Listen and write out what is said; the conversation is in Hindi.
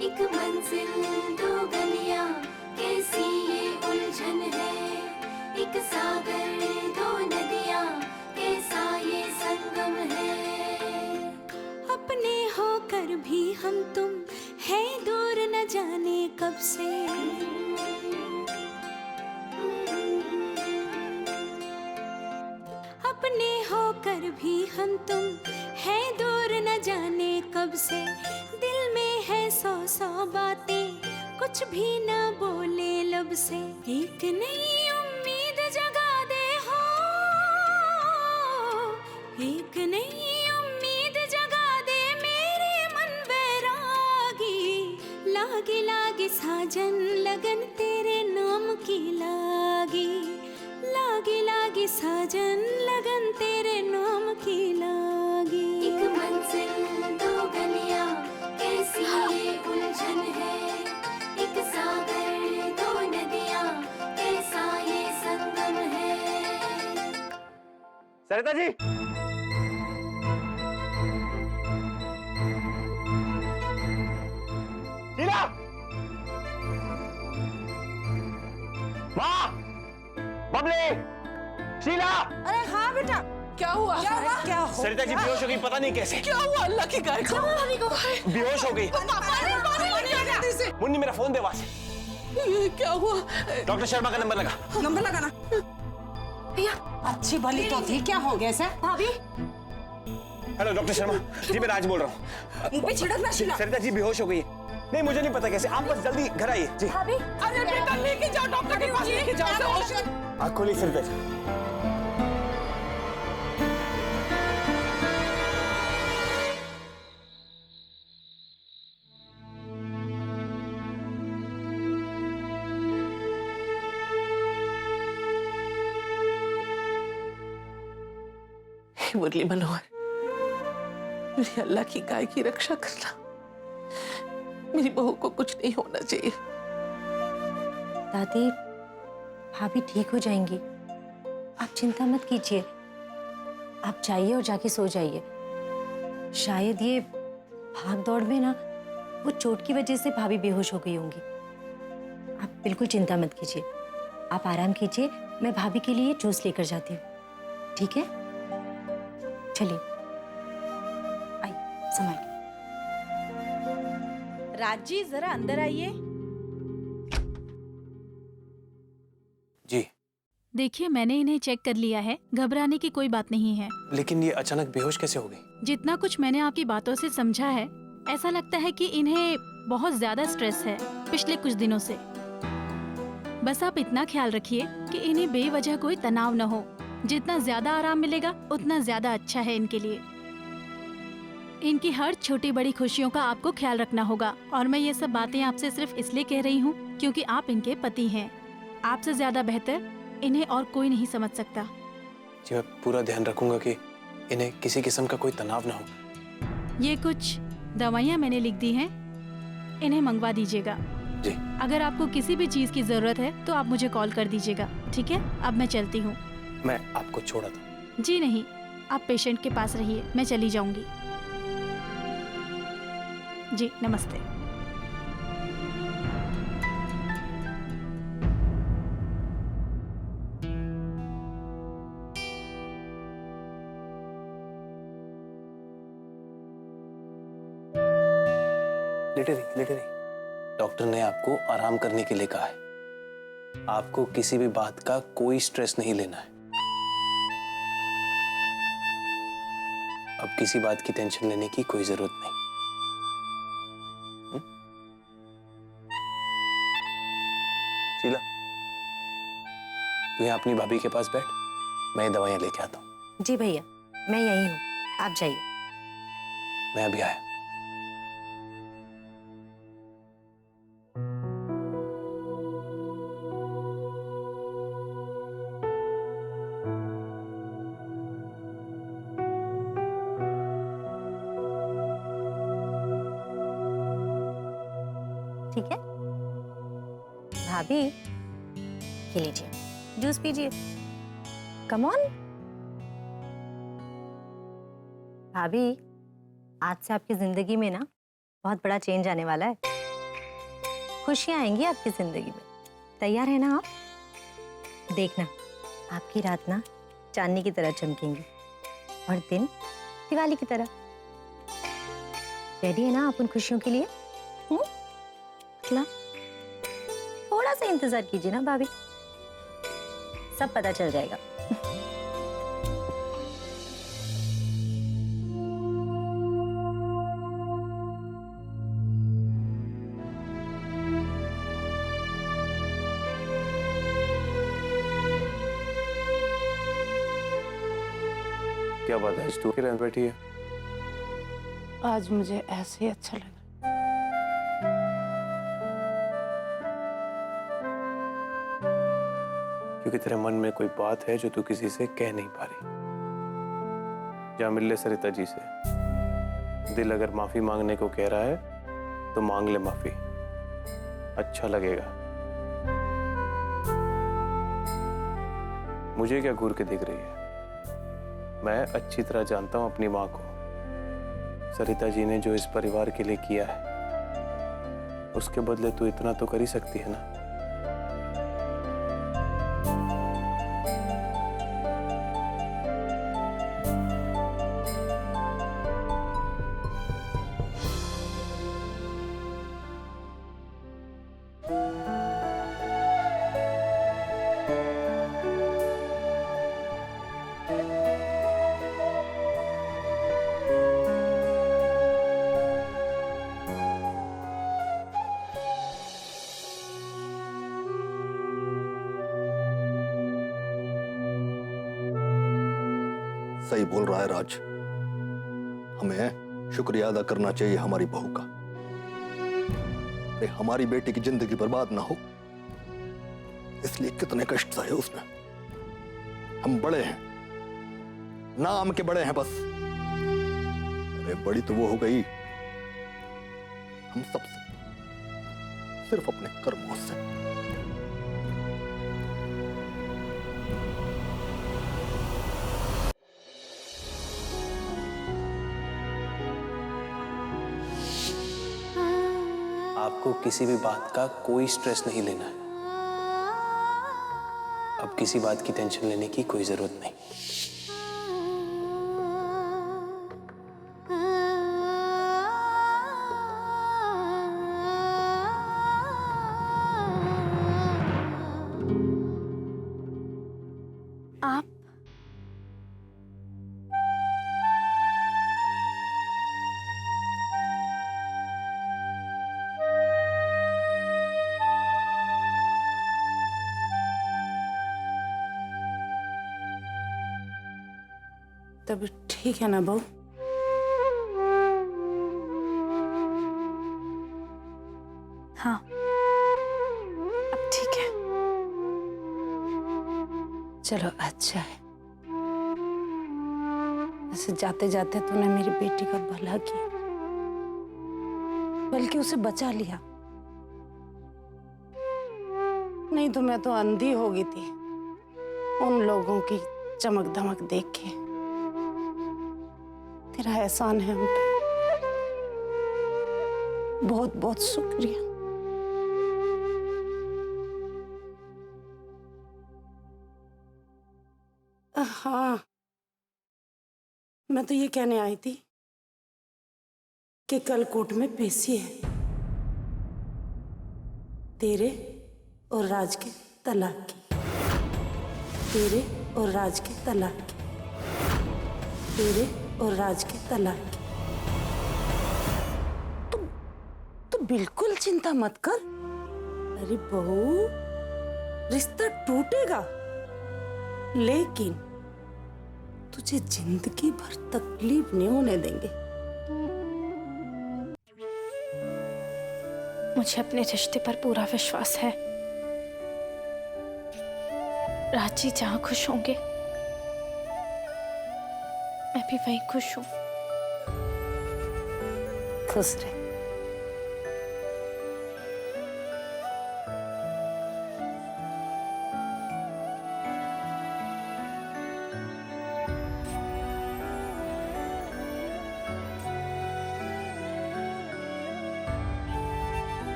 एक मंजिल दो गलियां कैसी ये उलझन है, एक सागर दो नदियां कैसा ये संगम है। अपने होकर भी हम तुम है दूर न जाने कब से। अपने होकर भी हम तुम है दूर न जाने कब से। दिल में है सौ सौ बातें कुछ भी ना बोले लब से। एक नई उम्मीद जगा दे हो, एक नई उम्मीद जगा दे मेरे मन बैरागी। लागी लागी साजन लगन तेरे नाम की लागी। लागी लागी साजन लगन तेरे नाम की लागी। एक मंजिल दो गलियां कैसी ये उलझन है, एक सागर दो नदियां कैसा ये संगम है। सरिता जी, शीला, माँ, बबली, शीला। अरे हाँ बेटा, क्या हुआ? क्या हुआ? सरिता जी बेहोश हो गई, पता नहीं कैसे। क्या हुआ? अल्लाह की गाय को बेहोश हो गई। मुन्नी मेरा फोन दे वहां से। ये क्या हुआ? डॉक्टर शर्मा का नंबर लगा। नंबर लगाना। भैया अच्छी भली तो थी, क्या हो गया सर? भाभी। हेलो डॉक्टर शर्मा जी, मैं राज बोल रहा हूँ। मुंह पे छिड़कना शीला। सरिता जी बेहोश हो गई है। नहीं मुझे नहीं पता कैसे, आप बस जल्दी घर आइए जी। भाभी, अरे बेटा लेके जाओ, डॉक्टर के पास लेके जाओ। आँख खोली सरिता जी। मुरली मनोहर, मेरी अल्लाह की गाय की रक्षा करना। मेरी बहू को कुछ नहीं होना चाहिए। दादी, भाभी ठीक हो जाएंगी, आप चिंता मत कीजिए। आप जाइए और जाके सो जाइए। शायद ये भाग दौड़ में ना वो चोट की वजह से भाभी बेहोश हो गई होंगी। आप बिल्कुल चिंता मत कीजिए, आप आराम कीजिए। मैं भाभी के लिए जूस लेकर जाती हूँ, ठीक है? चलिए, आई संभाल के। राज जी जरा अंदर आइए। जी देखिए, मैंने इन्हें चेक कर लिया है, घबराने की कोई बात नहीं है। लेकिन ये अचानक बेहोश कैसे हो गई? जितना कुछ मैंने आपकी बातों से समझा है, ऐसा लगता है कि इन्हें बहुत ज्यादा स्ट्रेस है पिछले कुछ दिनों से। बस आप इतना ख्याल रखिए कि इन्हें बेवजह कोई तनाव न हो। जितना ज्यादा आराम मिलेगा उतना ज्यादा अच्छा है इनके लिए। इनकी हर छोटी बड़ी खुशियों का आपको ख्याल रखना होगा। और मैं ये सब बातें आपसे सिर्फ इसलिए कह रही हूँ क्योंकि आप इनके पति हैं। आपसे ज्यादा बेहतर इन्हें और कोई नहीं समझ सकता। जी मैं पूरा ध्यान रखूंगा कि इन्हें किसी किस्म का कोई तनाव ना हो। ये कुछ दवाइयाँ मैंने लिख दी हैं, इन्हें मंगवा दीजिएगा। जी। अगर आपको किसी भी चीज की जरूरत है तो आप मुझे कॉल कर दीजिएगा, ठीक है? अब मैं चलती हूँ। मैं आपको छोड़ा था। जी नहीं, आप पेशेंट के पास रहिए, मैं चली जाऊंगी। जी नमस्ते। लेटे रही, लेटे रही। डॉक्टर ने आपको आराम करने के लिए कहा है। आपको किसी भी बात का कोई स्ट्रेस नहीं लेना है। अब किसी बात की टेंशन लेने की कोई जरूरत नहीं। शीला, तू यहाँ अपनी भाभी के पास बैठ, मैं ये दवाइयां लेके आता हूँ। जी भैया, मैं यहीं हूँ, आप जाइए। मैं अभी आया। भाभी ये लीजिए जूस पीजिए। कम ऑन भाभी, आज से आपकी जिंदगी में ना बहुत बड़ा चेंज आने वाला है। खुशियां आएंगी आपकी जिंदगी में। तैयार है ना आप? देखना आपकी रात ना चांदनी की तरह चमकेंगी और दिन दिवाली की तरह। रेडी है ना आप उन खुशियों के लिए? मतलब थोड़ा सा इंतजार कीजिए ना भाभी, सब पता चल जाएगा। क्या बात है, आज तू अकेले बैठी है? आज मुझे ऐसे ही अच्छा लग रहा क्योंकि तेरे मन में कोई बात है जो तू किसी से कह नहीं पा रही। जा मिल ले सरिता जी से। दिल अगर माफी मांगने को कह रहा है तो मांग ले माफी, अच्छा लगेगा। मुझे क्या घूर के देख रही है? मैं अच्छी तरह जानता हूं अपनी माँ को। सरिता जी ने जो इस परिवार के लिए किया है उसके बदले तू इतना तो कर ही सकती है ना। सही बोल रहा है राज। हमें शुक्रिया अदा करना चाहिए हमारी बहू का। अरे हमारी बेटी की जिंदगी बर्बाद ना हो इसलिए कितने कष्ट सहे उसने। हम बड़े हैं, नाम के बड़े हैं बस। अरे बड़ी तो वो हो गई हम सबसे, सिर्फ अपने कर्मों से। आपको किसी भी बात का कोई स्ट्रेस नहीं लेना है। अब किसी बात की टेंशन लेने की कोई जरूरत नहीं। आप तब ठीक है ना बहू? हाँ, अब ठीक है। चलो अच्छा है। ऐसे जाते जाते तूने मेरी बेटी का भला किया, बल्कि उसे बचा लिया। नहीं तो मैं तो अंधी हो गई थी उन लोगों की चमक धमक देख के। तेरा एहसान है हम पे, बहुत बहुत शुक्रिया। हाँ, मैं तो ये कहने आई थी कि कल कोर्ट में पेशी है तेरे और राज के तलाक की। तेरे और राज के तलाक की। तेरे और राज के तलाक की। तू बिल्कुल चिंता मत कर। अरे बहू, रिश्ता टूटेगा लेकिन तुझे जिंदगी भर तकलीफ नहीं होने देंगे। मुझे अपने रिश्ते पर पूरा विश्वास है। राजी जहां खुश होंगे मैं भी वहीं खुश हूं। खुश रह।